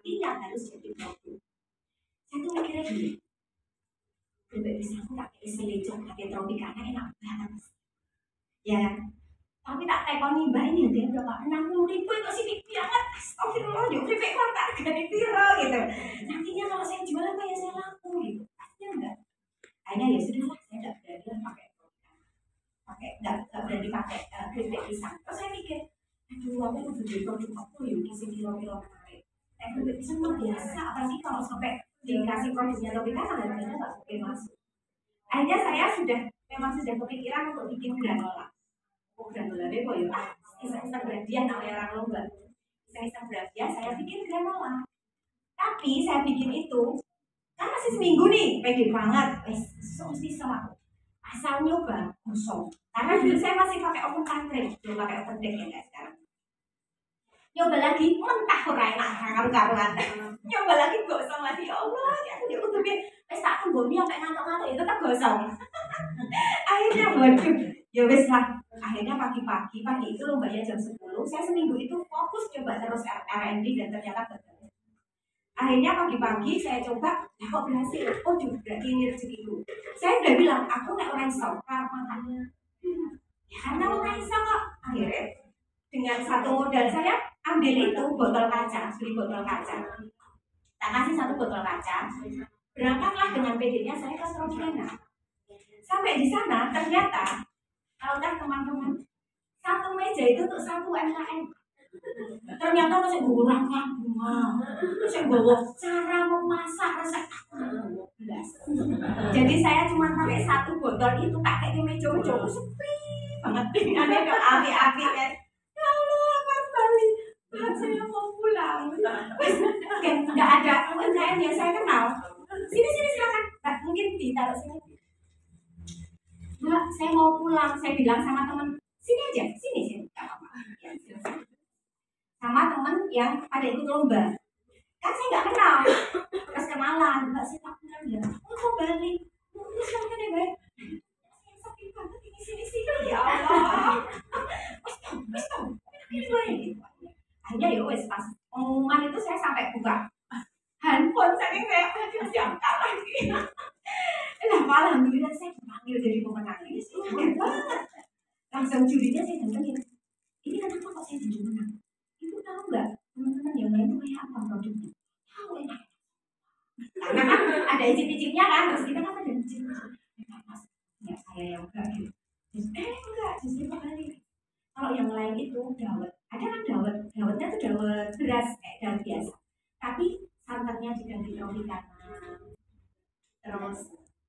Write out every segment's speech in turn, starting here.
tapi yang harus jadi produk. Saya tuh mikirnya gini, bebek pisang aku tak kayak selecok kayak tropicana enak banget. Ya, tapi tak tekoni mbak ini dia berapa 60.000 itu sih banget. Astagfirullah, yuk keripik kan tak harganya viral gitu. Nantinya kalau saya jual apa ya saya laku gitu. Pastinya enggak. Akhirnya ya sudah lah, saya enggak berani pakai enggak berani pakai keripik pisang. Terus saya mikir, aduh aku tuh beli produk apa yuk isi kilo-kilo menarik. Keripik pisang luar biasa, apalagi kalau sampai dikasih produknya lebih kan harganya nggak mungkin masuk. Akhirnya saya memang sudah kepikiran untuk bikin granola. Granola bebo ya, iseng-iseng berhadiah namanya orang lomba. Iseng-iseng berhadiah, saya bikin granola. Tapi saya bikin itu, kan masih seminggu nih, pede banget. Mesti sama asal nyoba, kosong. Karena dulu saya masih pakai oven country, belum pakai oven deck ya guys sekarang. Nyoba lagi, mentah orang enak, karuan. Nyoba lagi gosong lagi, ya Allah, ya udah biar tak kembali sampai ngantuk-ngantuk itu tetap gosong. Akhirnya waduh, ya wes lah. Akhirnya pagi itu lombanya jam 10. Saya seminggu itu fokus coba terus R&D dan ternyata gagal. Akhirnya pagi-pagi saya coba, kok berhasil. Oh juga ini rezekiku. Saya udah bilang, aku nek orang iso makannya. Ya karena orang iso kok. Akhirnya dengan satu modal saya ambil itu botol kaca, beli botol kaca. Tak kasih satu botol kaca. Berangkatlah dengan PD-nya saya ke Tropicana. Sampai di sana ternyata kalau teman-teman satu meja itu untuk satu UMKM. Ternyata masih gue bunga, masih bawa cara memasak resep. Jadi saya cuma pakai satu botol itu pakai di meja-meja sepi banget. Ada ke api-api kan. Ya Allah, kembali. Saya mau pulang. Nggak ada UMKM yang saya kenal. Sini silakan. Mbak, mungkin ditaruh sini. Mbak, saya mau pulang. Saya bilang sama teman, sini aja, sini. Ya, sama teman yang ada ikut lomba. Kan saya nggak kenal. Terus kenalan, Mbak saya tak kenal ya. Oh, kok balik? Ini silakan ya, Mbak. Saya sakit banget ini sini. Ya Allah. Wes dong. Ini akhirnya ya wes pas pengumuman itu saya sampai buka handphone saking saya siapkan lagi. Alhamdulillah saya dipanggil jadi pemenang ini sih banget. Langsung jurinya saya datengin. Ini kenapa kok saya jadi pemenang? Itu tahu nggak teman-teman yang lain itu kayak apa produknya? Tahu enak. Karena kan ada izin-izinnya kan, terus kita kan ada izin. Mas, ya saya yang enggak gitu. Enggak, justru kembali. Kalau yang lain itu dawet, ada kan dawetnya tuh dawet beras kayak dawet biasa. Tapi santannya diganti tropicana. Terus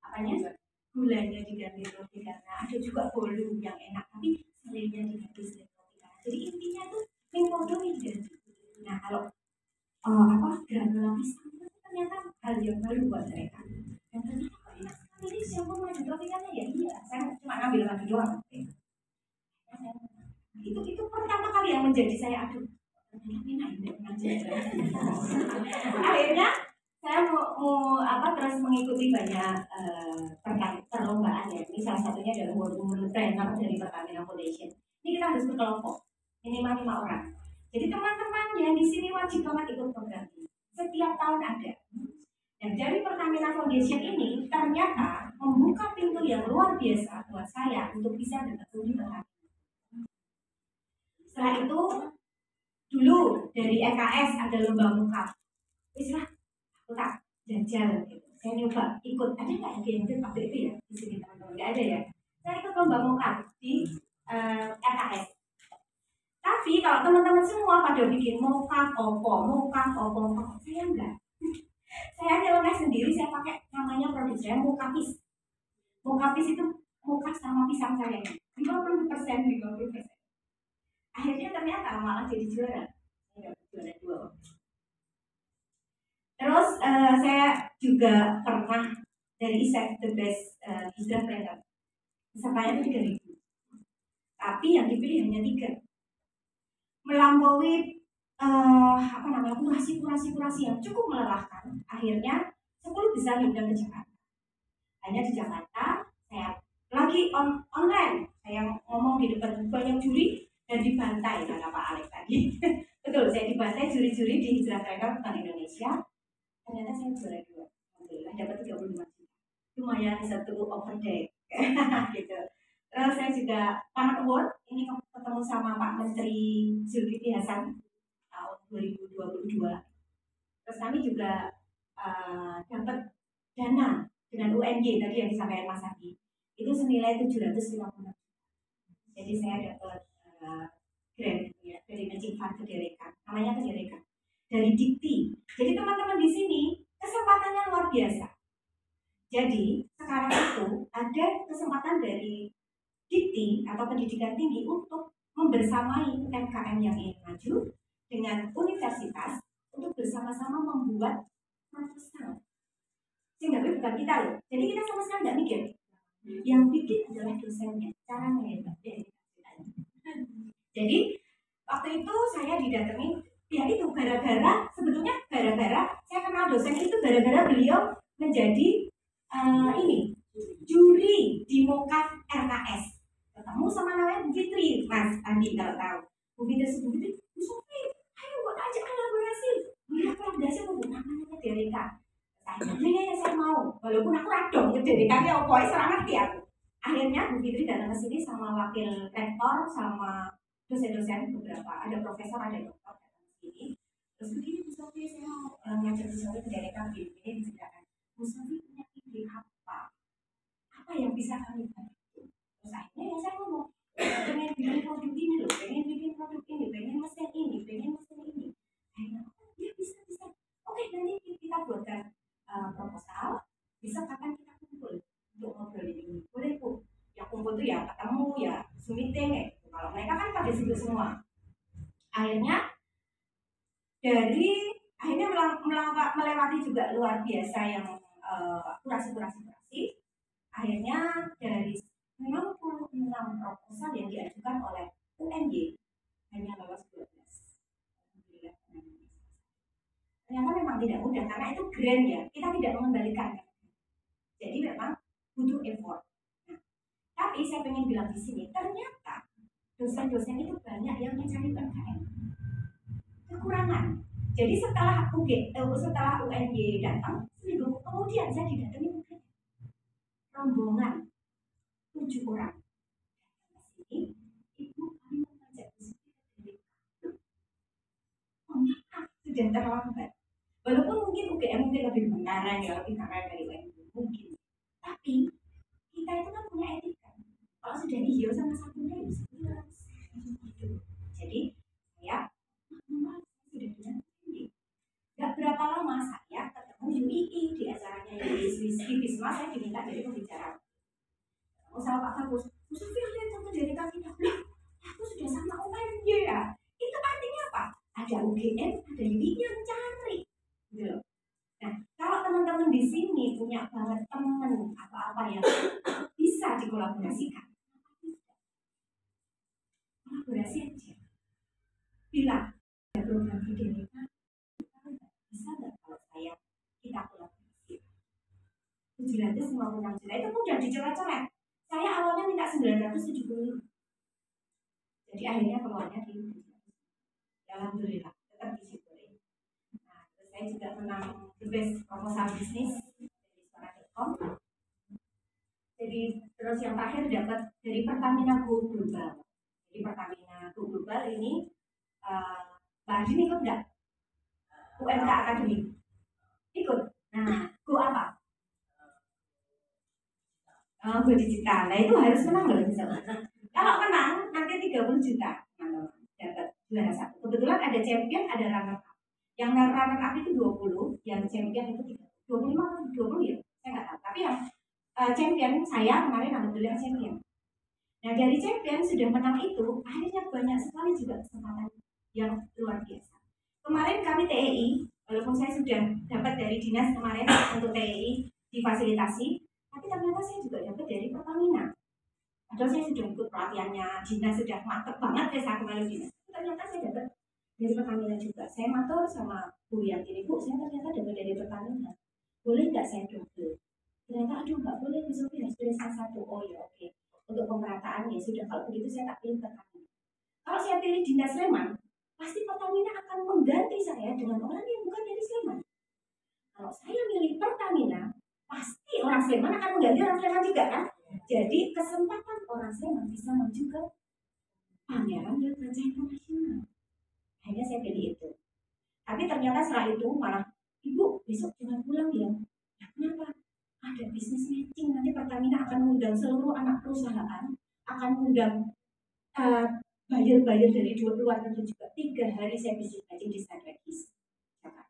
apanya? Gulanya diganti tropicana. Ada juga bolu yang enak, tapi selainya diganti tropicana. Jadi intinya tuh mengkodo diganti. Nah kalau granola pisang itu ternyata hal yang baru buat mereka. Dan ternyata kok enak sekali ini siapa mau di tropicana ya iya. Saya cuma ngambil lagi doang. Itu pertama kali yang menjadi saya akhirnya saya mau terus mengikuti banyak perlombaan ya. Ini salah satunya adalah World Women Trainer dari Pertamina Foundation. Ini kita harus berkelompok minimal 5 orang. Jadi teman-teman yang di sini wajib banget ikut program ini. Setiap tahun ada. Dan dari Pertamina Foundation ini ternyata membuka pintu yang luar biasa buat saya untuk bisa bergabung di Pertamina. Setelah itu dulu dari EKS ada lomba muka. Wis lah, aku tak jajal gitu. Saya nyoba ikut. Ada nggak yang ikut waktu itu ya di sini teman-teman? Nggak ada ya. Saya ikut lomba muka di EKS. Tapi kalau teman-teman semua pada bikin moka opo, saya enggak. Saya nyeloneh sendiri. Saya pakai namanya produk saya Mokapis. Mokapis itu moka sama pisang saya 50%. Akhirnya ternyata malah jadi juara. Juara 2. Terus saya juga pernah dari ISEF The Best Hijrah Trainer. Pesertanya itu 3.000. Tapi yang dipilih hanya 3. Melampaui kurasi yang cukup melelahkan. Akhirnya 10 besar diundang ke Jakarta. Hanya di Jakarta saya lagi online. Saya ngomong di depan banyak juri dan dibantai kata Pak Alex tadi. Betul, saya dibantai juri-juri di Hijrah Trainer Bank Indonesia. Indonesia. Ternyata saya juara 2. Alhamdulillah dapat 35 juta. Lumayan satu overday. Gitu. Terus saya juga Paman Award, ini ketemu sama Pak Menteri Zulkifli Hasan tahun 2022. Terus kami juga dapat dana dengan UNY tadi yang disampaikan Mas Adi. Itu senilai 750. Jadi saya dapat grant ya, dari Matching Fund Kederekan, namanya Kederekan, dari Dikti. Jadi teman-teman di sini kesempatannya luar biasa. Jadi sekarang itu ada kesempatan dari Dikti atau pendidikan tinggi untuk membersamai UMKM yang ingin maju dengan universitas untuk bersama-sama membuat proposal. Sehingga bukan kita loh. Jadi kita sama sekali nggak mikir. Yang bikin adalah dosennya. Caranya hebat. Jadi waktu itu saya didatangi, ya itu sebetulnya gara-gara saya kenal dosen itu gara-gara beliau menjadi juri di Mokaf RKS. Ketemu sama namanya Bu Fitri, Mas Andi kalau tahu. Bu Fitri, Bu Sofi, ayo buat aja kolaborasi. Biar kolaborasi aku namanya Kederekan. Saya saya mau, walaupun aku radong Kederekannya pokoknya serang ngerti aku. Akhirnya Bu Fitri datang ke sini sama wakil rektor, sama dosen-dosen beberapa, ada profesor, ada dokter datang ke sini. Terus begini Bu Sofi, saya mau ngajak Bu Sofi Kederekan ini diceritakan. Bu Sofi punya ide apa yang bisa kami bantu? Terus akhirnya saya ngomong, pengen bikin produk ini loh, pengen bikin produk ini, pengen mesin ini, pengen mesin ini. Akhirnya, ya bisa. Oke, nanti kita buatkan proposal, bisa kapan kita kumpul untuk ngobrol ini. Boleh Bu, ya kumpul tuh ya ketemu ya Zoom meeting kayak gitu. Kalau mereka kan pada situ semua. Akhirnya melewati juga luar biasa yang kurasi. Akhirnya dari 66 proposal yang diajukan oleh UNY hanya lolos 12. Ternyata memang tidak mudah karena itu grant ya, kita tidak mengembalikan. Jadi memang butuh effort. Nah, tapi saya ingin bilang di sini, ternyata dosen-dosen itu banyak yang mencari PKN. Kekurangan. Jadi setelah UNY datang, seminggu kemudian saya didatangi rombongan 7 orang. Ini ibu kami mengajak diskusi sudah terlambat. Walaupun mungkin UGM mungkin lebih mengarang ya, lebih keren dari UNY mungkin. Tapi kita itu kan punya etika. Kalau sudah dihias sama satunya bisa jadi ya sudah bilang nggak berapa lama saya ketemu UII di acaranya di Bisma, saya diminta jadi pembicara. Sama Pak Agus, Sofi lihat dari kaki kita, aku sudah sama UNY ya. Itu artinya apa? Ada UGM, ada UII yang cari, gitu. Nah, kalau teman-teman di sini punya banget teman apa-apa yang bisa dikolaborasikan, kolaborasi aja. Bilang ada program Kederekan, bisa nggak kalau kita kolaborasi? 756 juta itu mudah dicoret-coret. Saya awalnya minta 970. Jadi akhirnya keluarnya di alhamdulillah tetap disyukuri. Nah, terus saya juga menang the best proposal bisnis dari suara.com. Jadi terus yang terakhir dapat dari Pertamina Go Global. Jadi Pertamina Go Global ini Mbak Adin ikut nggak? UMK Academy ikut. Nah, Go apa? Go digital. Nah itu harus menang loh misalnya. Kalau menang nanti 30 juta dapat juara 1. Kebetulan ada champion, ada runner up. Yang runner up itu 20, yang champion itu 25 atau 20 ya, saya nggak tahu. Tapi yang champion saya kemarin alhamdulillah champion. Nah dari champion sudah menang itu, akhirnya banyak sekali juga kesempatan yang luar biasa. Kemarin kami TEI, walaupun saya sudah dapat dari dinas kemarin untuk TEI difasilitasi, tapi ternyata saya juga dapat dari Pertamina. Padahal saya sudah ikut pelatihannya, dinas sudah mantep banget ya saya kemarin dinas. Ternyata saya dapat dari Pertamina juga. Saya matur sama Bu yang ini, Bu, saya ternyata dapat dari Pertamina. Boleh nggak saya double? Ternyata aduh nggak boleh, besok harus pilih salah satu. Oh ya oke. Untuk pemerataan ya sudah, kalau begitu saya tak pilih Pertamina. Kalau saya pilih dinas Sleman, pasti Pertamina akan mengganti saya dengan orang yang bukan dari Sleman. Sleman akan mengganti orang Sleman juga kan. Jadi kesempatan orang Sleman bisa maju ke pameran dan kancah internasional. Akhirnya saya pilih itu. Tapi ternyata setelah itu malah, Ibu besok jangan pulang ya. Kenapa? Ada bisnis matching, nanti Pertamina akan mengundang seluruh anak perusahaan, akan mengundang buyer-buyer dari luar negeri juga. 3 hari saya bisnis matching di Strategis Jakarta.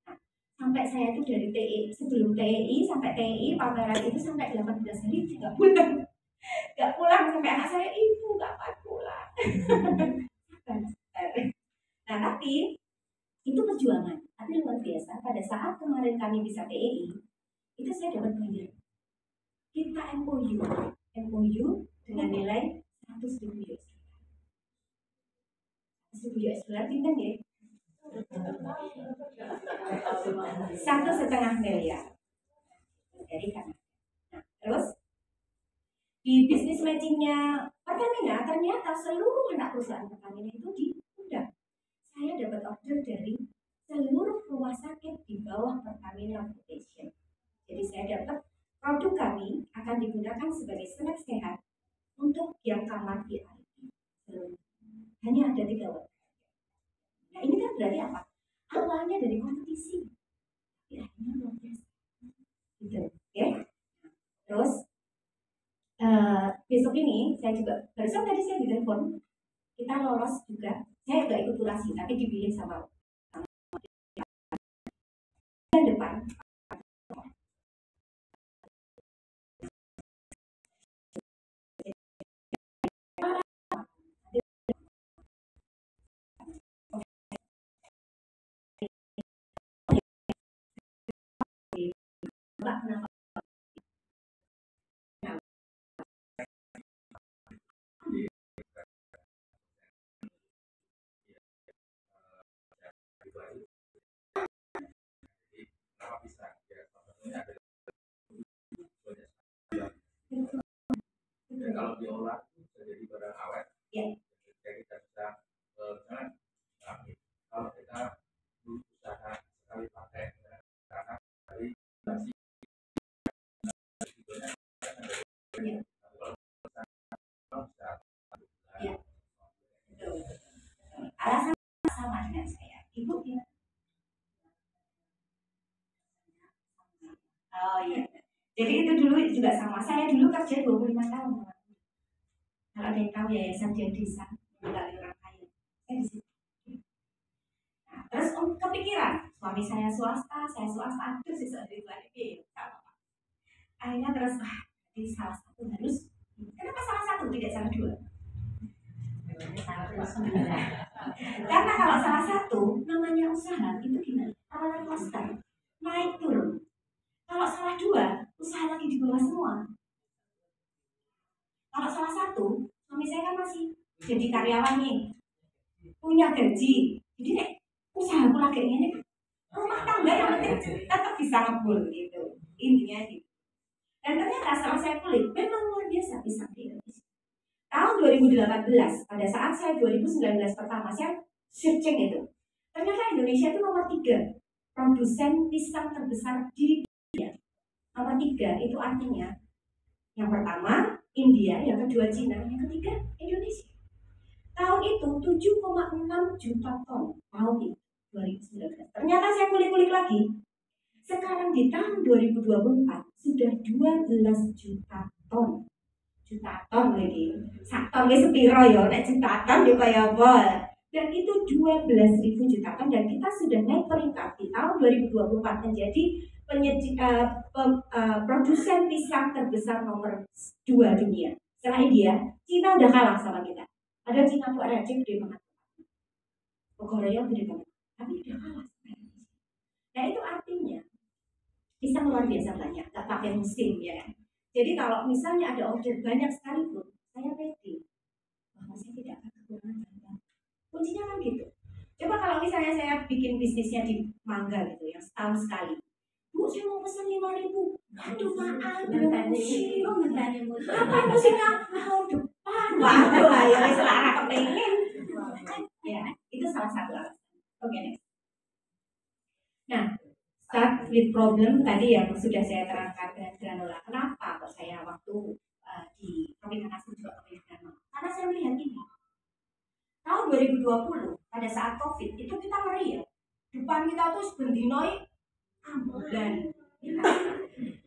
Nah, sampai saya itu dari TI, sebelum TI sampai TI pameran itu sampai 18 hari tidak pulang. Gak pulang sampai anak saya, Ibu kapan pulang? Nah tapi itu perjuangan, tapi luar biasa. Pada saat kemarin kami bisa TI, itu saya dapat bayar. Kita MOU dengan nilai 100.000 US. 100.000 US dollar pinter ya? 1,5 miliar. Jadi kan. Nah, terus di bisnis matchingnya Pertamina ternyata seluruh anak perusahaan Pertamina itu diundang. Saya dapat order dari seluruh rumah sakit di bawah Pertamina Foundation. Jadi saya dapat produk kami akan digunakan sebagai snack sehat untuk yang kamar VIP. Hanya ada 3 watt. Nah ini kan berarti apa? Awalnya dari kompetisi. Ya, ini luar biasa. Gitu, ya. Terus besok ini saya juga barusan tadi saya ditelepon, kita lolos juga. Saya nggak ikut kurasi, tapi dipilih sama depan. Mbak, kenapa? Kalau diolah bisa jadi barang awet. Ya. Jadi kita bisa kalau kita berusaha sekali pakai karena dari masih ya. Alasan sama dengan saya. Ibu ya. Oh iya. Jadi itu dulu juga sama. Saya dulu kerja 25 tahun. Kalau ada yang tahu Yayasan Dian Desa Menggali Orang Kaya. Saya di situ. Nah, terus kepikiran, suami saya swasta, aduh sisa duit lagi. Akhirnya terus, di salah satu harus. Kenapa salah satu tidak salah 2? Karena kalau salah satu namanya usaha itu gimana? Roller coaster, naik turun. Kalau salah 2, usaha lagi di bawah semua. Kalau salah satu, suami saya kan masih jadi karyawan nih, punya gaji. Jadi nek usahaku lagi ini rumah tangga yang penting tetap bisa ngebul gitu. Intinya gitu. Dan ternyata setelah saya kulik, memang luar biasa bisa di Indonesia. Tahun 2018, pada saat saya 2019 pertama saya searching itu, ternyata Indonesia itu nomor 3 produsen pisang terbesar di dunia. Nomor 3 itu artinya yang pertama India, yang kedua Cina, yang ketiga Indonesia. Tahun itu 7,6 juta ton tahun itu 2019. Ternyata saya kulik-kulik lagi. Sekarang di tahun 2024 sudah 12 juta ton. Juta ton lagi. Sak ton wis sepiro ya, nek juta ton yo kaya apa. Dan itu 12.000 juta ton dan kita sudah naik peringkat di tahun 2024 menjadi produsen pisang terbesar nomor 2 dunia. Setelah India, Cina udah kalah sama kita. Ada Cina tuh ada gede banget. Korea gede banget. Tapi udah kalah sama Indonesia. Nah itu artinya pisang luar biasa banyak, nggak pakai musim ya. Jadi kalau misalnya ada order banyak sekali pun, saya pede bahwa saya tidak akan kekurangan barang. Kuncinya kan gitu. Coba kalau misalnya saya bikin bisnisnya di Mangga gitu, yang setahun sekali. Bu, saya mau pesan 5.000. Aduh, maaf, belum musim. Apa musimnya? Tahun depan. Waduh, ayo selera kepengen. Ya, itu salah satu alasan. Oke, next. Nah, start with problem tadi yang sudah saya terangkan dengan granola. Kenapa kok saya waktu di Tropicana juga kepilih granola? Karena saya melihat ini. Tahun 2020 pada saat COVID itu kita ngeri ya. Depan kita tuh bendinoi ambulan. Ya kan?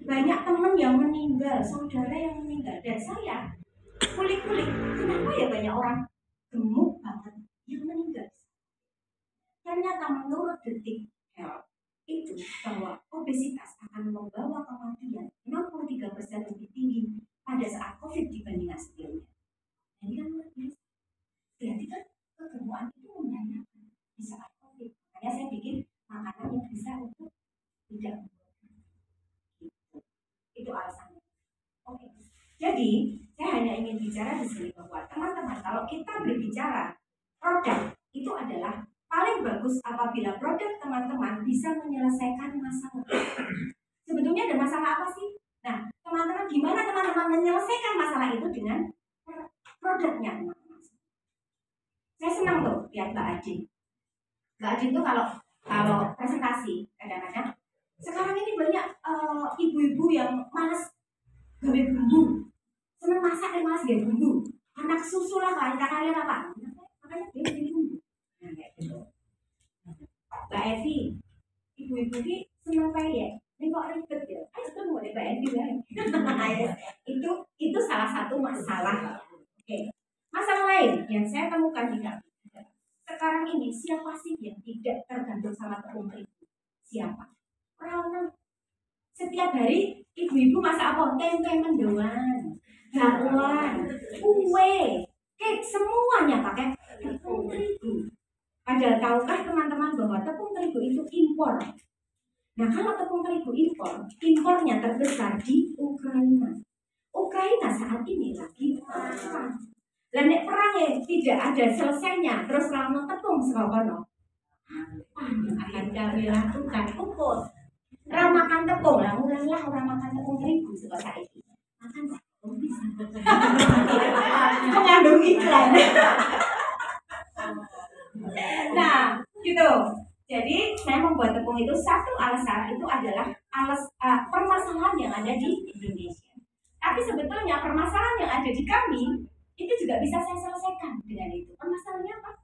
Banyak teman yang meninggal, saudara yang meninggal, dan saya kulik-kulik. Kenapa ya banyak orang gemuk banget yang meninggal? Ternyata menurut Detik Health itu bahwa obesitas akan membawa kematian 63% lebih tinggi pada saat COVID dibandingkan sebelumnya. Jadi kan luar biasa. Berarti kan kegemukan itu membahayakan di saat COVID. Makanya saya bikin makanan yang bisa untuk tidak membuat gitu. Itu alasannya. Oke. Jadi saya hanya ingin bicara di sini bahwa teman-teman kalau kita berbicara produk itu adalah paling bagus apabila produk teman-teman bisa menyelesaikan masalah. Sebetulnya ada masalah apa sih? Nah, teman-teman gimana teman-teman menyelesaikan masalah itu dengan produknya teman-teman. Saya senang tuh lihat Mbak Adin. Mbak Adin tuh kalau presentasi kadang-kadang sekarang ini banyak ibu-ibu yang malas gawe bumbu, senang masak dan malas gawe bumbu. Anak susu lah kalian apa? Makanya dia bikin bumbu. Nah, kayak gitu. Mbak Evi, ibu-ibu ini senang kayak ini kok ribet ya? Ayo ketemu deh Mbak Evi lah. Itu salah satu masalah. Oke. Masalah lain yang saya temukan di kami sekarang ini, siapa sih yang tidak tergantung sama tepung terigu? Siapa? Orang setiap hari ibu-ibu masak apa? Tempe mendoan, bakwan, kue, cake, semuanya pakai tepung terigu. Padahal tahukah teman-teman bahwa tepung terigu itu impor? Nah, kalau tepung terigu impornya terbesar di Ukraina. Ukraina saat ini lagi perang. Dan perangnya tidak ada selesainya, terus rano tepung sekono. Apa yang akan kami lakukan? Ukur. Ramakan tepung, lah mulailah ramakan tepung terigu seperti itu. Makan tepung bisa. Mengandung iklan. Nah, gitu. Jadi saya membuat tepung itu satu alasan itu adalah permasalahan yang ada di Indonesia. Tapi sebetulnya permasalahan yang ada di kami itu juga bisa saya selesaikan dengan itu. Permasalahannya apa?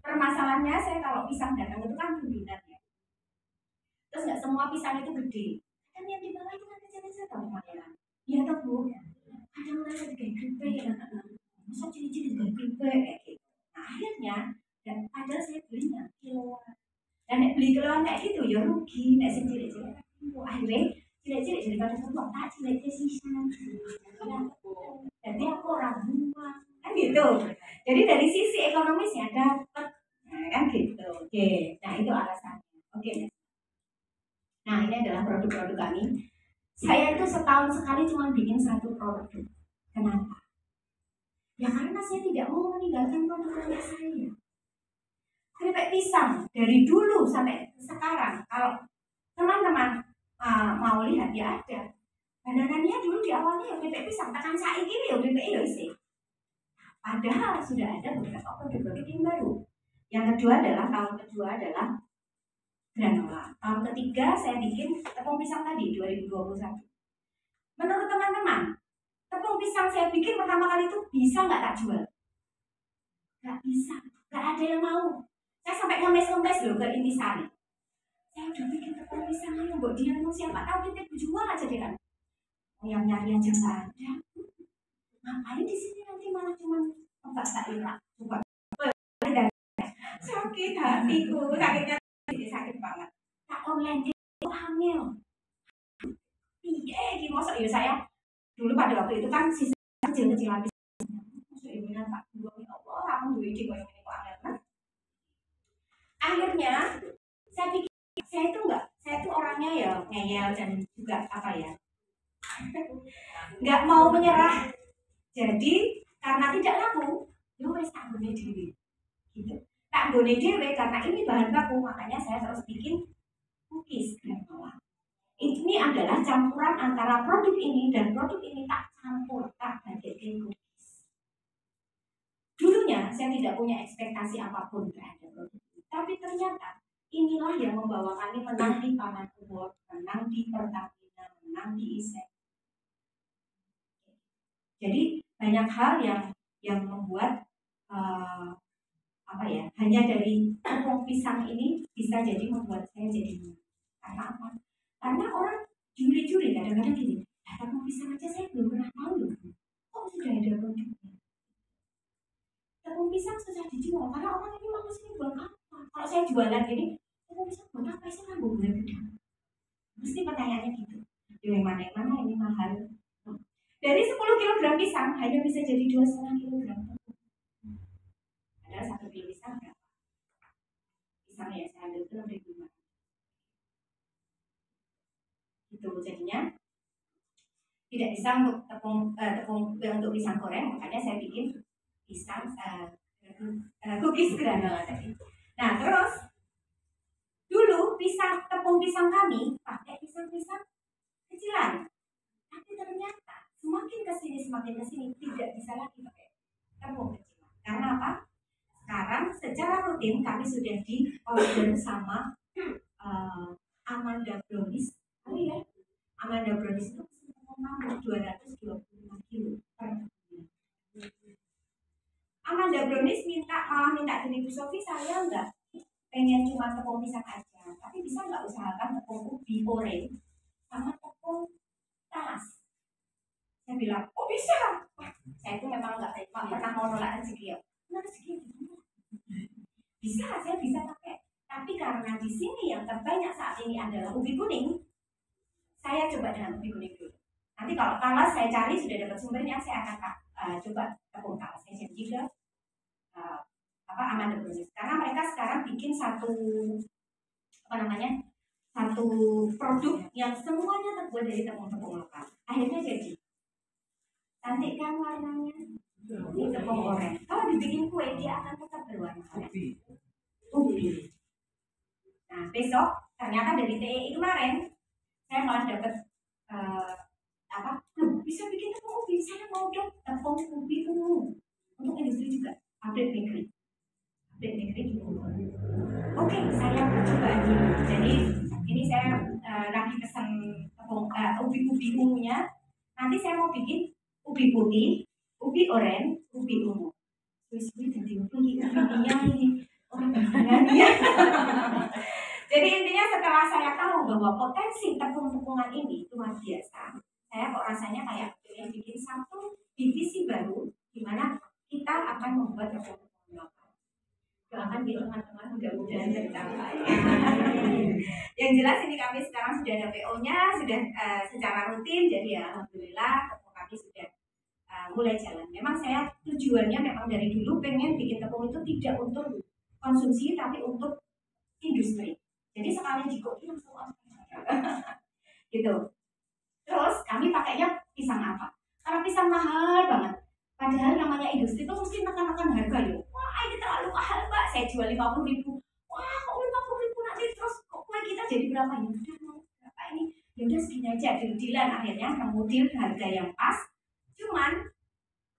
Permasalahannya saya kalau pisang datang itu kan dominan ya. Terus nggak semua pisang itu gede. Kan yang di bawah itu kan kecil-kecil tahu makanya. Iya toh Bu. Kadang mereka juga gripe ya. Masa cilik-cilik juga gripe kayak gitu. Nah, akhirnya dan padahal saya belinya kiloan. Dan nek beli kiloan kayak gitu ya rugi. Nek sing cilik-cilik akhirnya cilik-cilik daripada semua tak cilik sisa. Jadi aku orang buang kan gitu. Jadi dari sisi ekonomisnya dapat kan gitu. Oke, nah itu alasannya. Oke. Nah ini adalah produk-produk kami. Saya itu setahun sekali cuma bikin satu produk. Kenapa? Ya karena saya tidak mau meninggalkan produk saya. Keripik pisang dari dulu sampai sekarang. Kalau teman-teman mau lihat ya ada. Bananannya dulu di awalnya ya keripik pisang, tekan saiki ya keripik ya isi. Padahal sudah ada beberapa produk yang baru. Yang kedua adalah tahun kedua adalah granola. Tahun ketiga saya bikin tepung pisang tadi 2021. Menurut teman-teman, tepung pisang saya bikin pertama kali itu bisa nggak tak jual? Nggak bisa, nggak ada yang mau. Saya sampai ngemes-ngemes loh ke Intisari. Saya udah bikin tepung pisang ayo buat dia siapa tahu kita jual aja deh kan. Yang nyari aja nggak ada. Ngapain di sini nanti malah cuma obat tak enak. Coba sakit hatiku, sakitnya sakit banget. Tak online itu hamil. Iya, ini masa ya saya dulu pada waktu itu kan sisa kecil-kecil habis. Masa ibunya tak buang ya Allah, kamu duit di koyo ini kok angel kan? Akhirnya saya pikir saya itu orangnya ya ngeyel dan juga apa ya, nggak mau menyerah. Jadi karena tidak laku, ya wes tak gone dhewe. Gitu. Tak gone dhewe karena ini bahan baku, makanya saya terus bikin cookies granola. Ini adalah campuran antara produk ini dan produk ini tak campur, tak bagikan cookies. Dulunya saya tidak punya ekspektasi apapun terhadap produk ini, tapi ternyata inilah yang membawa kami menang di Paman Award, menang di Pertamina, menang di ISEC. Jadi banyak hal yang membuat hanya dari tepung pisang ini bisa jadi membuat saya jadi menang. Karena apa? Karena orang juri-juri kadang-kadang gini, tepung pisang aja saya belum pernah tahu loh. Kok sudah ada produknya? Tepung pisang susah dijual karena orang ini mau sini buat apa? Kalau saya jualan gini, tepung pisang buat apa? Saya kan boleh gedang. Mesti pertanyaannya gitu. Yang mana ini mahal. Dari 10 kg pisang hanya bisa jadi 2,5 kg. Ada 1 kilo pisang berapa? Pisang ya saya ambil itu 6.000. Itu jadinya tidak bisa untuk untuk pisang goreng, makanya saya bikin pisang cookies granola tadi. Nah terus dulu tepung pisang kami pakai pisang-pisang kecilan, tapi ternyata semakin kesini tidak bisa lagi pakai tepung kecilan. Karena apa? Sekarang secara rutin kami sudah di order sama Amanda Brownies. Ya, Amanda Brownies itu 225 kilo per bulan. Amanda Brownies malah minta gini, Bu Sofi, saya nggak pengen cuma tepung pisang aja, tapi bisa nggak usahakan tepung ubi oren sama tepung talas? Saya bilang, oh bisa. Saya itu memang nggak pernah mau nolak rezeki ya. Rezeki bisa, saya bisa pakai. Tapi karena di sini yang terbanyak saat ini adalah ubi kuning, saya coba dengan ubi kuning dulu. Nanti kalau talas saya cari sudah dapat sumbernya, saya akan coba tepung talas. Saya janji ke Amanda Brownies. Karena mereka sekarang bikin satu produk yang semuanya terbuat dari tepung-tepung lokal. Akhirnya jadi cantik kan warnanya? Ini tepung oranye. Kalau dibikin kue dia akan tetap berwarna oranye. Ubi. Nah besok ternyata dari TEI kemarin saya malah dapat bisa bikin tepung ubi. Saya mau dong tepung ubi ungu untuk industri juga. Update bakery juga. Oke, saya coba dulu. Jadi ini saya lagi pesan tepung ubi ungunya. Nanti saya mau bikin ubi putih, ubi oranye, ubi ungu. Terus ganti intinya ini orang ya. Jadi intinya setelah saya tahu bahwa potensi tepung-tepungan ini luar biasa, saya kok rasanya kayak bikin satu divisi baru di mana kita akan membuat tepung-tepung lokal. Doakan gitu teman-teman, mudah-mudahan tercapai. Yang jelas ini kami sekarang sudah ada PO-nya, sudah secara rutin, jadi ya alhamdulillah tepung kami sudah mulai jalan. Memang saya tujuannya memang dari dulu pengen bikin tepung itu tidak untuk konsumsi tapi untuk industri. Jadi sekali jikoki langsung gitu. Terus kami pakainya pisang apa? Karena pisang mahal banget. Padahal namanya industri itu mesti menekan harga ya. Wah ini terlalu mahal mbak, saya jual 50.000. Wah kok 50.000 nanti terus kok kue kita jadi berapa ya? Udah mau berapa ini? Ya udah segini aja. Deal-dealan akhirnya kemudian harga yang pas. Cuman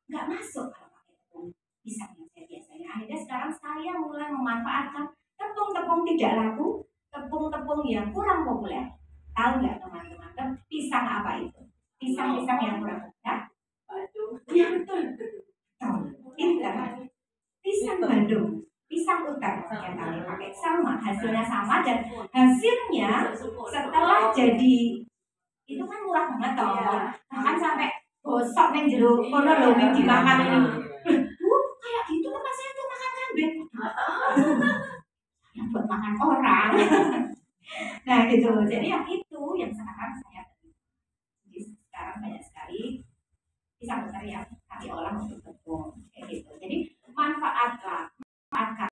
nggak masuk kalau pakai tepung pisangnya saya biasanya. Akhirnya sekarang saya mulai memanfaatkan tepung-tepung tidak laku, tepung-tepung yang kurang populer. Tahu nggak teman-teman? Pisang apa itu? Pisang-pisang yang kurang populer. Ya betul. Ini kan pisang Bandung, pisang utar yang kami pakai sama, hasilnya sama dan hasilnya setelah jadi itu kan murah banget toh. Bahkan sampai gosok neng jeruk kono lho dimakan ini. Kayak gitu kan saya tuh makan kambing. Yang buat makan orang. Nah gitu. Jadi yang itu yang sekarang saya jadi sekarang banyak sekali pisang utar yang kami olah untuk tepung kayak gitu. Jadi manfaatkan harga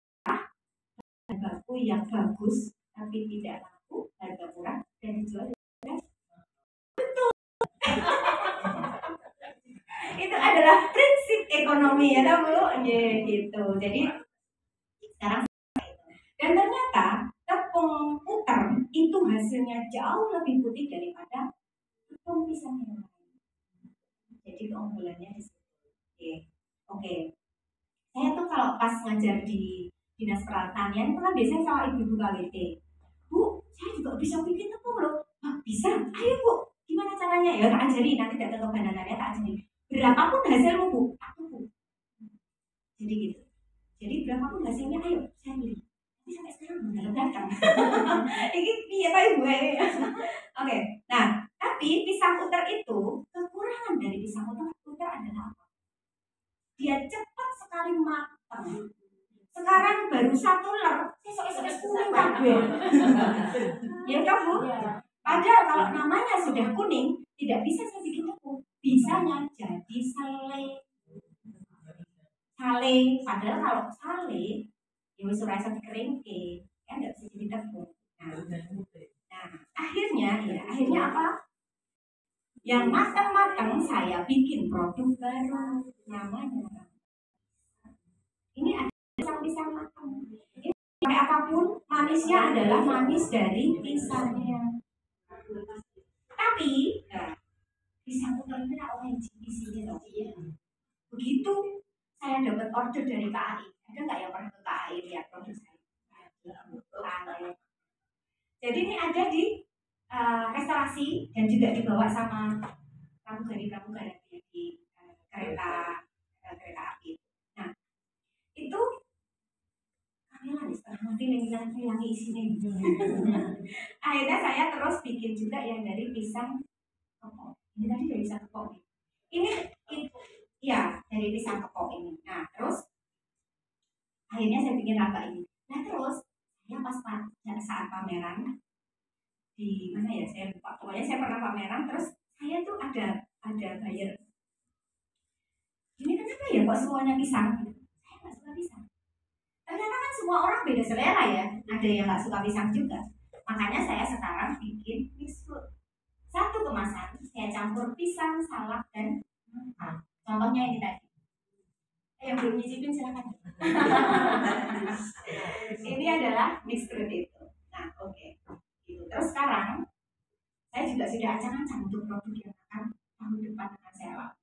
baku yang bagus tapi tidak laku, harga murah dan dijual betul. Itu adalah prinsip ekonomi ya Bu. Gitu. Jadi sekarang dan ternyata tepung utar itu hasilnya jauh lebih putih daripada tepung pisang yang lain. Jadi keunggulannya di situ. Oke. Saya tuh kalau pas ngajar di dinas pertanian itu kan biasanya sama ibu-ibu KWT. Bu, saya juga bisa bikin tepung loh. Wah, bisa? Ayo Bu, gimana caranya? Ya tak ajari, nanti datang ke bandanannya tak ajari. Berapapun hasilmu Bu, aku Bu. Jadi gitu. Jadi berapapun hasilnya, ayo saya beli. Tapi sampai sekarang belum datang. Ini iya tahu gue. Oke, nah tapi pisang uter itu kekurangan dari pisang uter adalah apa? Dia cepat sekali matang. Sekarang baru satu ler, esok-esok kuning kabeh. Ya kan Bu? Padahal kalau namanya sudah kuning, tidak bisa saya bikin tepung. Bisanya jadi sale. Sale, padahal kalau sale, ya wis ora iso dikeringke, kan enggak bisa jadi tepung. Nah, akhirnya apa? Yang matang-matang saya bikin produk baru namanya. Ini ada pisang matang. Ini kayak apapun, manisnya adalah manis dari pisangnya. Tapi, pisang uter ini orange di sini loh. Begitu saya dapat order dari KAI, ada nggak yang pernah ke KAI lihat produk saya? Jadi ini ada di restorasi dan juga dibawa sama pramugari di kereta api. Nah, itu Kamila nih setengah mati lagi isinya. Akhirnya saya terus bikin juga yang dari pisang kepok. Ini tadi dari pisang kepok. Ini ya dari pisang kepok ini. Nah, terus akhirnya saya bikin raba ini. Nah, terus saya pas saat pameran di mana ya, saya lupa. Pokoknya saya pernah pameran, terus saya tuh ada buyer. Ini kenapa ya kok semuanya pisang? Saya nggak suka pisang. Ternyata kan semua orang beda selera ya. Ada yang nggak suka pisang juga. Makanya saya sekarang bikin mixed fruit. Satu kemasan saya campur pisang, salak, dan contohnya ini tadi. Yang belum nyicipin silakan. Ini adalah mixed fruit itu. Nah, oke. Gitu. Terus sekarang saya juga sudah ancang-ancang untuk produk yang akan tahun depan akan saya lakukan.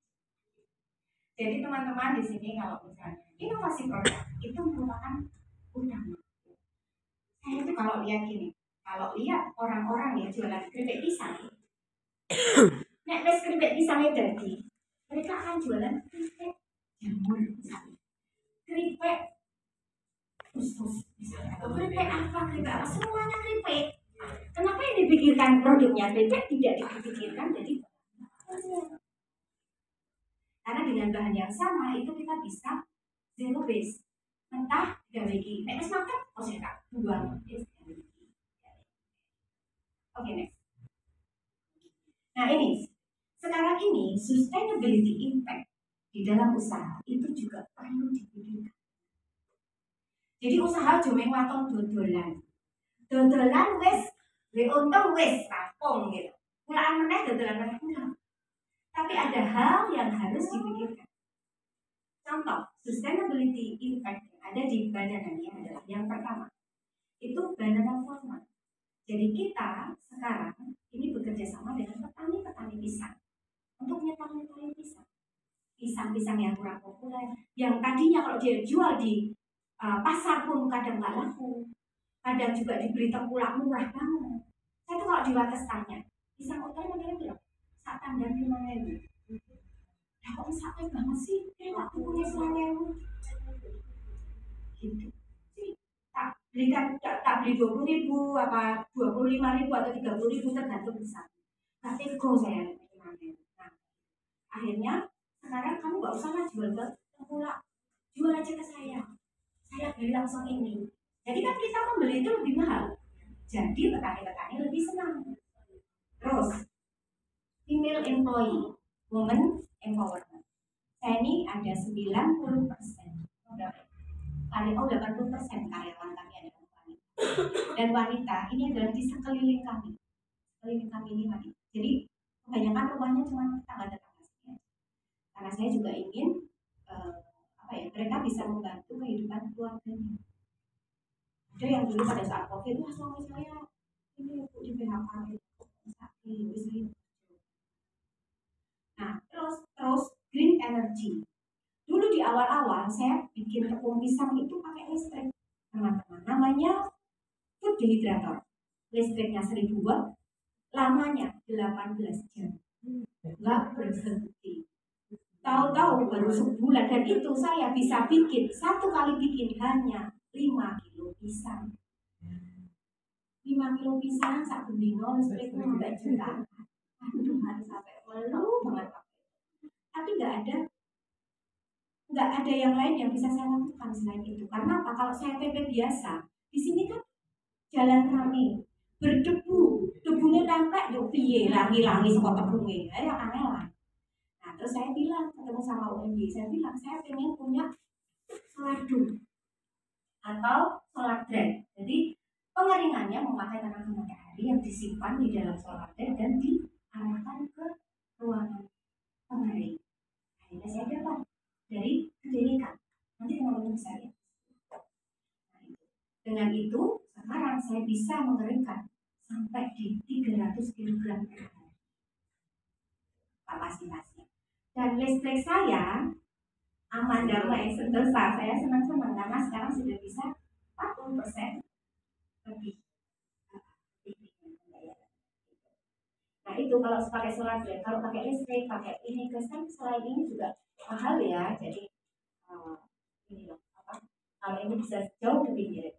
Jadi teman-teman di sini kalau misalnya inovasi produk itu merupakan utama. Saya itu kalau lihat gini, kalau lihat orang-orang yang jualan keripik pisang, nek wis keripik pisangnya jadi, mereka akan jualan keripik jamur misalnya, keripik usus misalnya, atau keripik apa, semuanya keripik. Kenapa yang dipikirkan produknya keripik, tidak dipikirkan jadi karena dengan bahan yang sama itu kita bisa zero waste. Mentah gawe iki. Nek wis makan, saya tak buang. Oke, next. Nah, ini sekarang ini sustainability impact di dalam usaha itu juga perlu dipikirkan. Jadi usaha jomeng waton dodolan. Dodolan wis, untung wis rampung gitu. Pulaan meneh dodolan meneh enggak. Tapi ada hal yang harus dipikirkan. Contoh, sustainability impact yang ada di badan ini adalah yang pertama, itu banana format. Jadi kita sekarang ini bekerja sama dengan petani-petani pisang untuk nyetok-nyetokin pisang. Pisang-pisang yang kurang populer, yang tadinya kalau dia jual di pasar pun kadang nggak laku, kadang juga dibeli tengkulak murah banget. Saya tuh kalau di wates tanya, pisang utuh modalnya berapa? Saat tanda 5.000. Ya kok sakit banget sih? Kayak aku punya 1.000. Gitu. Tak beli 20.000 apa 25.000 atau 30.000 tergantung pisang. Tapi go saya. Nah, akhirnya sekarang kamu nggak usah lah jual ke tengkulak, jual aja ke saya beli langsung ini. Jadi kan kita membeli itu lebih mahal, jadi petani-petani lebih senang. Terus female employee, woman empowerment, saya ini ada 90% kali 80% karyawan kami adalah wanita. Dan wanita ini adalah di sekeliling kami. Sekeliling kami ini wanita. Jadi kebanyakan rumahnya cuma tetangga-tetangga saja. Karena saya juga ingin mereka bisa membantu kehidupan keluarganya. Ada yang dulu pada saat COVID, wah suami saya ini di PHK sakit. Nah, terus green energy. Dulu di awal-awal saya bikin tepung pisang itu pakai listrik. hanya 1000 watt, lamanya 18 jam, nggak berhenti. Tahu-tahu baru sebulan, dan itu saya bisa bikin, satu kali bikin hanya 5 kilo pisang. 5 kilo pisang, satu dino listrik itu sampai jutaan. Aduh, harus sampai malu banget. Tapi nggak ada yang lain yang bisa saya lakukan selain itu. Karena apa? Kalau saya PP biasa, di sini kan jalan rame, berdebu, debunya nempel, yuk piye, langi-langi sekot tepungnya, ayo aneh. Nah, terus saya bilang, ketemu sama UMY, saya bilang, saya pengen punya solar dome atau solar dry. Jadi, pengeringannya memakai tenaga matahari yang disimpan di dalam solar dry dan diarahkan ke ruangan pengering. Akhirnya saya dapat dari Denika. Nanti teman-teman bisa lihat. Dengan itu, sekarang saya bisa mengeringkan sampai di 300 kg per hari kapasitasnya. Dan listrik saya aman damai sentosa. Saya senang-senang karena sekarang sudah bisa 40% lebih. Nah itu kalau pakai solar dry, kalau pakai listrik, pakai ini, kan selain ini juga mahal ya. Jadi ini loh, kalau ini bisa jauh lebih mirip.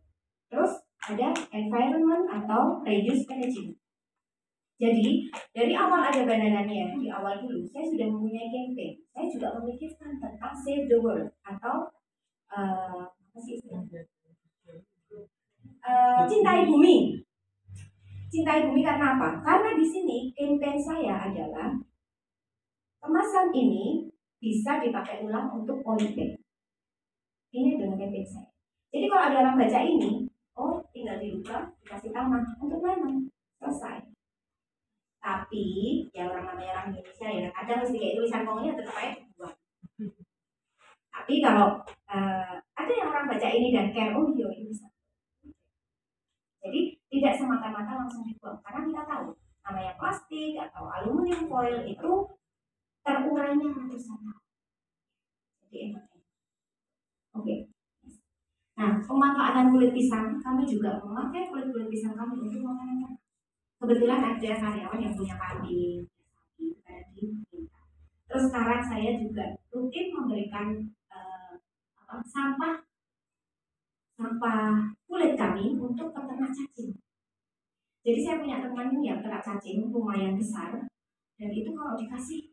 Terus ada environment atau reuse packaging. Jadi dari awal ada bandananya, di awal dulu saya sudah mempunyai campaign. Saya juga memikirkan tentang save the world atau apa sih istilahnya? Cintai bumi. Cintai bumi karena apa? Karena di sini campaign saya adalah kemasan ini bisa dipakai ulang untuk polybag. Ini dengan campaign saya. Jadi kalau ada orang baca ini, oh tinggal dibuka, dikasih tanah untuk nanam, selesai. Tapi ya orang namanya orang Indonesia ya, kadang mesti kayak tulisan ngomongnya tetap aja dibuat. Tapi kalau ada yang orang baca ini dan care, oh iya ini bisa. Jadi tidak semata-mata langsung dibuang, karena kita tahu namanya plastik atau aluminium foil itu terurainya ratusan tahun. Jadi enak. Oke. Nah, pemanfaatan kulit pisang, kami juga memakai kulit pisang kami untuk makanan. Kebetulan ada karyawan yang punya kambing, terus sekarang saya juga rutin memberikan sampah kulit kami untuk peternak cacing. Jadi saya punya teman yang ternak cacing lumayan besar, dan itu kalau dikasih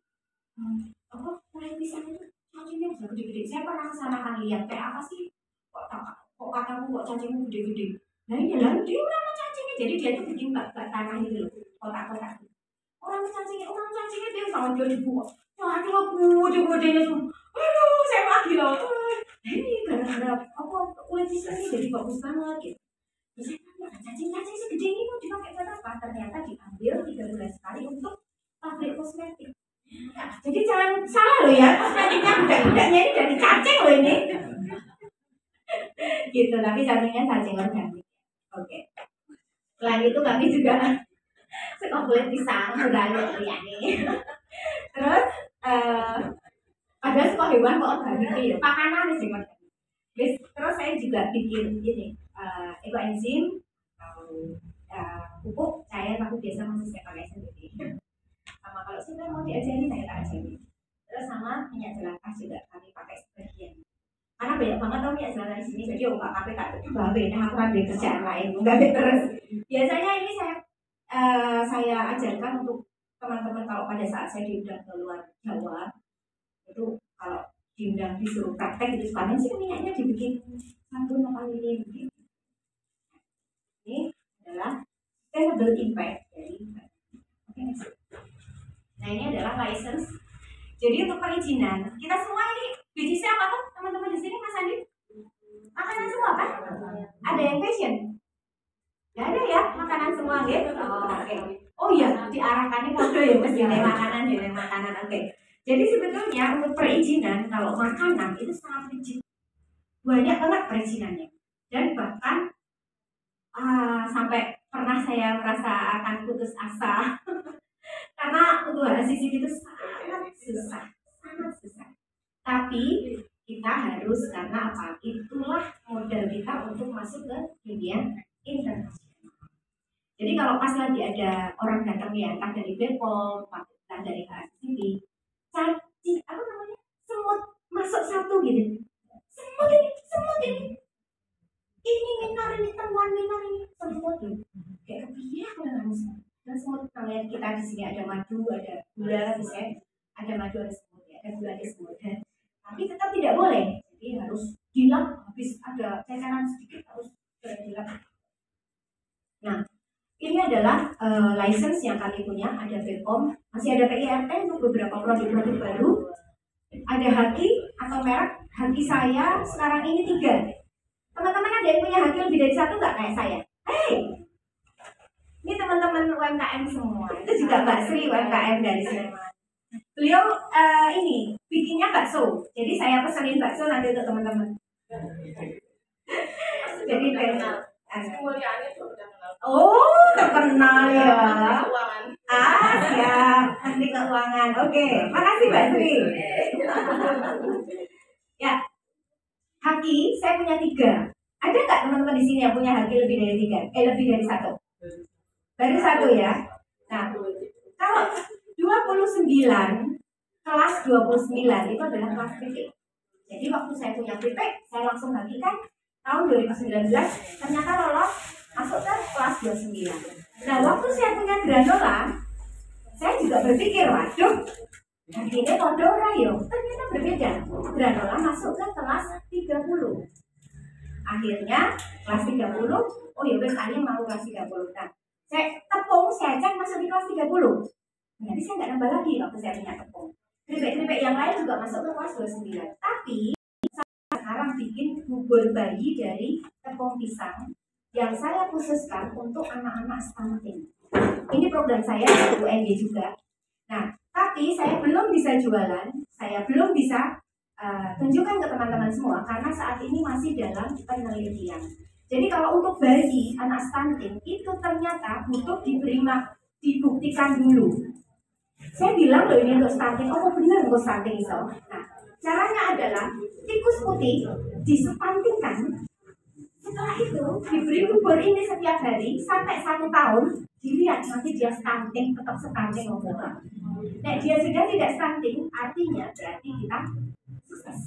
kulit pisang itu cacingnya bisa gede-gede. Saya pernah kesana kan lihat kayak apa sih, kok katamu kok cacingnya gede-gede. Nah ini lah dia nama cacingnya, jadi dia tuh bikin bak tanah gitu loh, kotak-kotak. Orang cacingnya dia sama dia dibuat. Cacing aku gede-gedenya tuh. Aduh, saya lagi loh. Ini gara-gara apa kulit pisang ini jadi bagus banget gitu. Terus saya tanya, cacing segede ini mau dipakai buat apa? Ternyata diambil 3 bulan sekali untuk pabrik kosmetik. Nah, jadi jangan salah loh ya, kosmetiknya budak-budaknya ini dari cacing loh ini. Gitu, tapi cacingnya cacing organik. Oke. Selain itu kami juga suka kulit pisang, udah lihat nih. Terus ada suka hewan kok organik ya, makanan sih mas. Terus saya juga bikin ini ekoenzim pupuk cair, aku biasa masih saya pakai sendiri. Sama kalau sudah mau diajarin saya tak ajarin. Terus sama minyak jelantah juga kami pakai sebagian. Karena banyak banget tau minyak jelantah di sini, jadi nggak kape tak itu babe. Nah aku ada kerjaan lain, nggak terus. Biasanya ini saya ajarkan untuk teman-teman kalau pada saat saya diundang ke luar Jawa, itu kalau diundang disuruh praktek itu sekarang sih minyaknya dibikin sabun apa lilin gitu. Ini adalah sustainable impact dari nah ini adalah license. Jadi untuk perizinan kita semua ini BGC apa tuh teman-teman di sini Mas Andi? Makanan semua kan? Ada yang fashion? Gak ada ya makanan semua gitu. Oh iya diarahkannya kode ya mas dari makanan. Oke. Jadi sebetulnya untuk perizinan kalau makanan itu sangat rigid, banyak banget perizinannya, dan bahkan sampai pernah saya merasa akan putus asa karena untuk sisi itu sangat susah. Tapi kita harus, karena apa? Itulah modal kita untuk masuk ke dunia internasional. Jadi kalau kalau pas lagi ada orang datang ya, entah dari Bepom, entah dari HACCP, apa namanya, semut masuk satu gitu. Semut ini minar, ini temuan minar, ini semut gitu. Kayak kepiye aku dengan semut. Dan semut namanya kita di sini ada madu, ada gula, misalnya ada madu, ada semut, ya, ada gula, ada semut. Tapi tetap tidak boleh. Jadi harus dilap, habis ada ceceran sedikit harus dilap. Nah, ini adalah license yang kami punya, ada Bepom, masih ada PIRT untuk beberapa produk-produk baru. Ada haki atau merek, haki saya sekarang ini 3. Teman-teman ada yang punya haki lebih dari 1 nggak kayak saya? Hei, ini teman-teman UMKM semua, itu juga Mbak Sri UMKM dari Sleman. Beliau ini bikinnya bakso, jadi saya pesenin bakso nanti untuk teman-teman. Jadi oh, terkenal ya. Siap, Menteri Keuangan. Oke, makasih Mbak Sri. Ya, haki saya punya 3. Ada nggak teman-teman di sini yang punya haki lebih dari 3? Lebih dari 1? Baru 1 ya. Nah, kalau 29, kelas 29 itu adalah kelas kritik. Jadi waktu saya punya kritik, saya langsung hakikan tahun 2019, ternyata lolos masuk ke kelas 29. Nah, waktu saya punya granola, saya juga berpikir, waduh, ini modora yo, ternyata berbeda. Granola masuk ke kelas 30. Akhirnya kelas 30, oh ya wes tanya mau kelas 30. Nah, tepung saya cek masuk di kelas 30. Nanti saya nggak nambah lagi waktu saya punya tepung. Keripik-keripik yang lain juga masuk ke kelas 29. Tapi saya sekarang bikin bubur bayi dari tepung pisang yang saya khususkan untuk anak-anak stunting. Ini program saya di UNY juga. Nah, tapi saya belum bisa jualan, saya belum bisa tunjukkan ke teman-teman semua karena saat ini masih dalam penelitian. Jadi kalau untuk bayi anak stunting itu ternyata butuh dibuktikan dulu. Saya bilang loh ini untuk stunting, oh benar untuk stunting iso. Nah, caranya adalah tikus putih distuntingkan. Setelah itu diberi bubur ini setiap hari sampai 1 tahun, dilihat nanti dia stunting, tetap stunting atau enggak. Nah, dia sudah tidak stunting, artinya berarti kita sukses.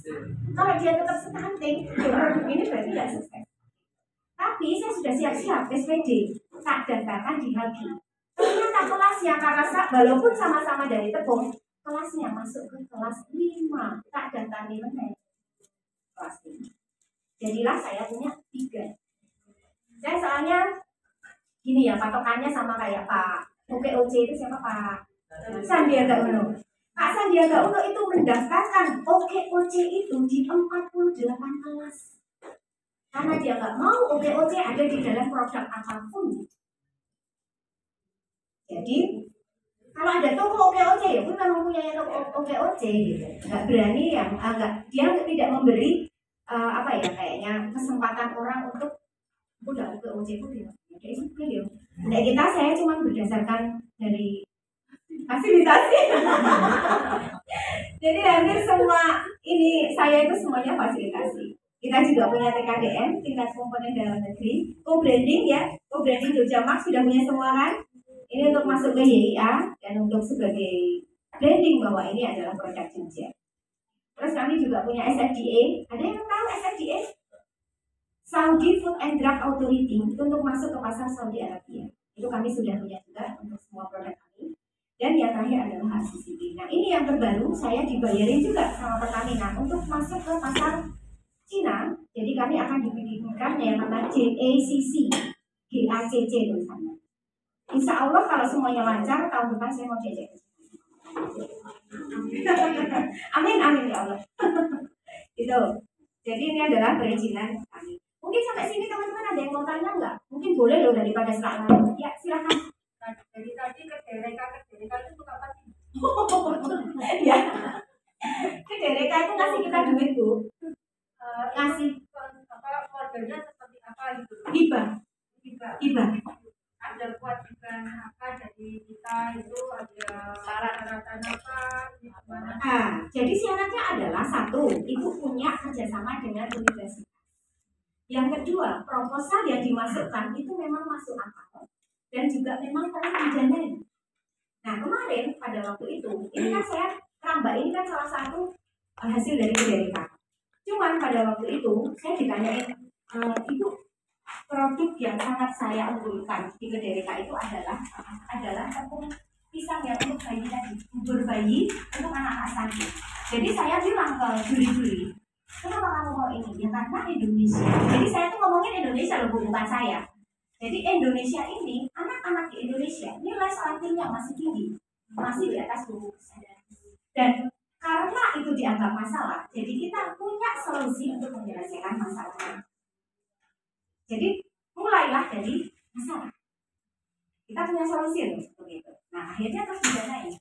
Kalau dia tetap stunting, ini berarti tidak sukses. Tapi saya sudah siap-siap SPD, tak daftarkan di haki. Ternyata kelasnya karena walaupun sama-sama dari tepung, kelasnya masuk ke kelas 5, tak daftar di mana? Kelas 5. Jadilah saya punya 3. Saya soalnya gini ya, patokannya sama kayak Pak OKOC itu siapa Pak Sandiaga Uno. Pak Sandiaga Uno itu mendaftarkan OKOC itu di 48 kelas. Karena dia nggak mau OKOC ada di dalam produk apapun. Jadi kalau ada toko OKOC ya pun memang punya toko OKOC gitu. Nggak berani yang dia tidak memberi kayaknya kesempatan orang untuk udah OKOC itu dia. Nah kita saya cuma berdasarkan dari fasilitasi. Jadi hampir semua ini saya itu semuanya fasilitasi. Kita juga punya TKDN, tingkat komponen dalam negeri, co-branding ya, co-branding Jogja Max sudah punya semua kan? Ini untuk masuk ke YIA dan untuk sebagai branding bahwa ini adalah produk Jogja. Terus kami juga punya SFDA. Ada yang tahu SFDA? Saudi Food and Drug Authority untuk masuk ke pasar Saudi Arabia. Itu kami sudah punya juga untuk semua produk kami. Dan yang terakhir adalah HACCP. Nah ini yang terbaru, saya dibayarin juga sama Pertamina untuk masuk ke pasar Cina. Jadi kami akan dibikinkan yang namanya GACC, GACC tulisannya. Insya Allah kalau semuanya lancar, tahun depan saya mau jajak. Amin, amin ya Allah. Itu. Jadi ini adalah perizinan kami. Mungkin sampai sini teman-teman ada yang mau tanya nggak? Mungkin boleh loh daripada setelah ya silakan. Nah, dari tadi ke Dereka itu apa sih? Ya. Ke Dereka itu ngasih kita duit Bu. Ngasih Modelnya seperti apa gitu? Hibah. Ada kewajiban apa dari kita itu, ada syarat-syaratan apa? Jadi syaratnya adalah 1, itu punya kerjasama dengan universitas. Yang kedua, proposal yang dimasukkan itu memang masuk akal. dan juga memang perlu didanai. Nah kemarin pada waktu itu, ini kan saya Ramba ini kan salah satu hasil dari KDRK. Cuman pada waktu itu saya ditanyain, Ibu, produk yang sangat saya unggulkan di KDRK itu adalah tepung pisang yang untuk bayi tadi, bubur bayi untuk anak-anak stunting. Jadi saya bilang ke juri-juri, kenapa kamu mau ini? Ya karena Indonesia. Jadi saya tuh ngomongin Indonesia loh, bukan saya. Jadi Indonesia ini, anak-anak di Indonesia nilai stuntingnya masih tinggi, masih di atas 20%. Dan karena itu dianggap masalah, jadi kita punya solusi untuk menyelesaikan masalahnya. Jadi mulailah dari masalah. Kita punya solusi loh, begitu. Nah akhirnya terus didanai.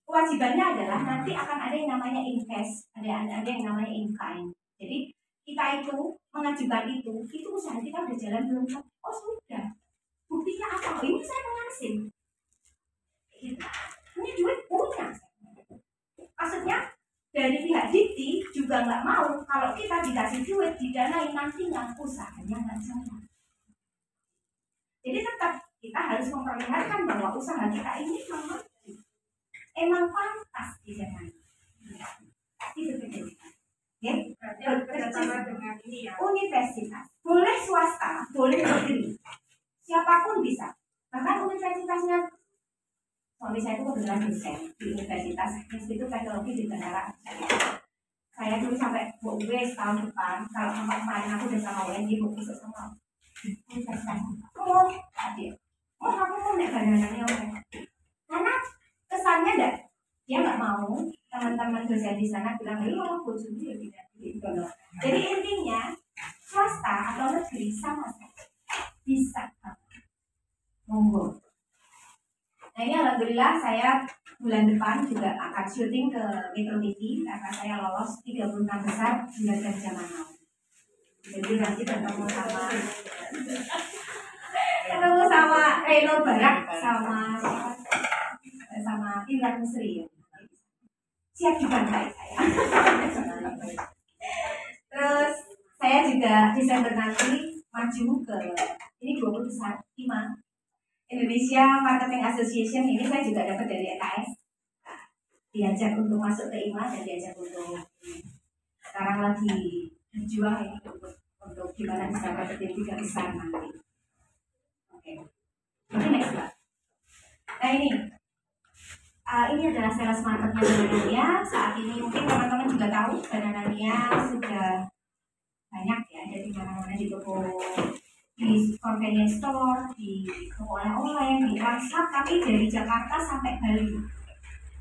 Kewajibannya adalah nanti akan ada yang namanya invest, ada yang namanya in kind. Jadi kita itu mengajukan itu usaha kita udah jalan belum? Oh sudah. Buktinya apa? Ini saya mengasih. Ini duit punya. Maksudnya dari pihak Dikti juga nggak mau kalau kita dikasih duit didanai nantinya usahanya nggak jalan. Jadi tetap kita harus memperlihatkan bahwa usaha kita ini emang pantas didanai. Itu berbeda. Ya, bekerjasama dengan ini ya. Universitas boleh swasta, boleh negeri, siapapun bisa. Bahkan universitasnya suami saya itu kebetulan dosen di Universitas Institut Teknologi di Bandara. Saya dulu sampai mau tahun depan kalau kemarin aku udah sama UNJ mau besok sama Universitas. Oh, tadi. Oh, aku mau naik bandaranya karena kesannya dia nggak mau teman-teman dosen di sana bilang lu aku jadi tidak gitu loh. Jadi intinya swasta atau negeri sama saja bisa monggo. Nah ini alhamdulillah saya bulan depan juga akan syuting ke Metro TV karena saya lolos 36 besar belajar zaman now. Jadi nanti ketemu sama Reno Barak sama Indra Musri ya. Siap dibantai saya. Terus saya juga Desember nanti maju ke ini 20 besar 5 Indonesia Marketing Association. Ini saya juga dapat dari EKS, diajak untuk masuk ke IMA dan diajak untuk sekarang lagi berjuang ini untuk gimana bisa dapetin 3 besar nanti. Oke, ini next Mbak. Nah ini adalah sales marketnya Bananania. Saat ini mungkin teman-teman juga tahu Bananania sudah banyak ya, jadi mana-mana di toko, di convenience store, di toko oleh-oleh, di transport, tapi dari Jakarta sampai Bali.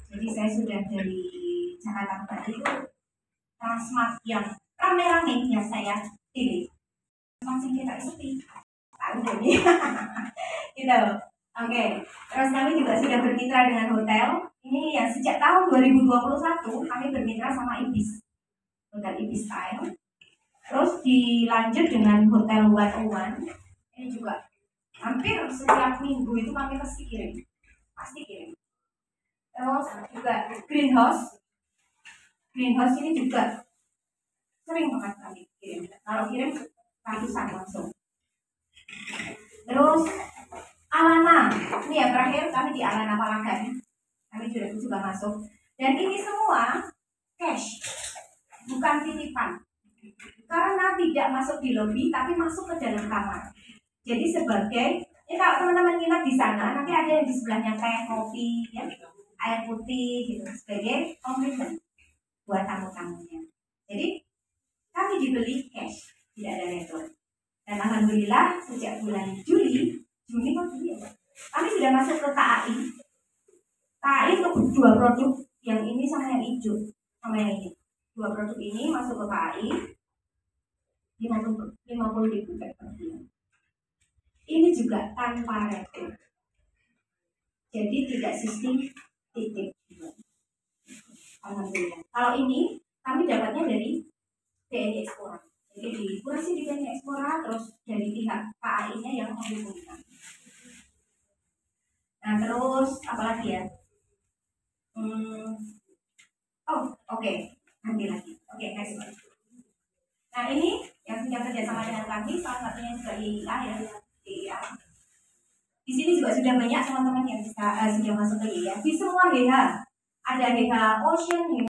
Jadi saya sudah dari Jakarta ke Bali itu Transmart yang rame-rame yang saya pilih. Langsung kita sepi, tahu jadi, gitu. Oke, terus kami juga sudah bermitra dengan hotel. Ini ya sejak tahun 2021 kami bermitra sama Ibis, Hotel Ibis Style. Terus dilanjut dengan Hotel One. Ini juga hampir setiap minggu itu kami pasti kirim. Terus juga Greenhouse ini juga sering banget kami kirim. Kalau kirim ratusan langsung. Terus Alana, ini yang terakhir kami di Alana Palagan, kami juga masuk. Dan ini semua cash, bukan titipan, karena tidak masuk di lobi, tapi masuk ke dalam kamar. Jadi sebagai, kalau teman-teman nginep di sana, nanti ada yang di sebelahnya teh, kopi, ya, air putih, gitu, sebagai komitmen buat tamu-tamunya. Jadi kami dibeli cash, tidak ada retro. Dan alhamdulillah sejak bulan Juni kami sudah masuk ke KAI. KAI untuk 2 produk, yang ini sama yang hijau, sama yang ini. 2 produk ini masuk ke KAI 50.000 per bulan. Ini juga tanpa retro. Jadi tidak sistem titik. Alhamdulillah. Kalau ini kami dapatnya dari BNI Explora. Jadi dikurasi di BNI Explora, terus dari pihak KAI-nya yang menghubungkan. Nah terus apalagi ya? Oke. Nanti lagi. Oke, next. Nah ini yang sudah kerjasama dengan kami, salah satunya juga IIA ya. IIA. Di sini juga sudah banyak teman-teman yang bisa sudah masuk ke YIA. Di semua GH ada GH Ocean, GH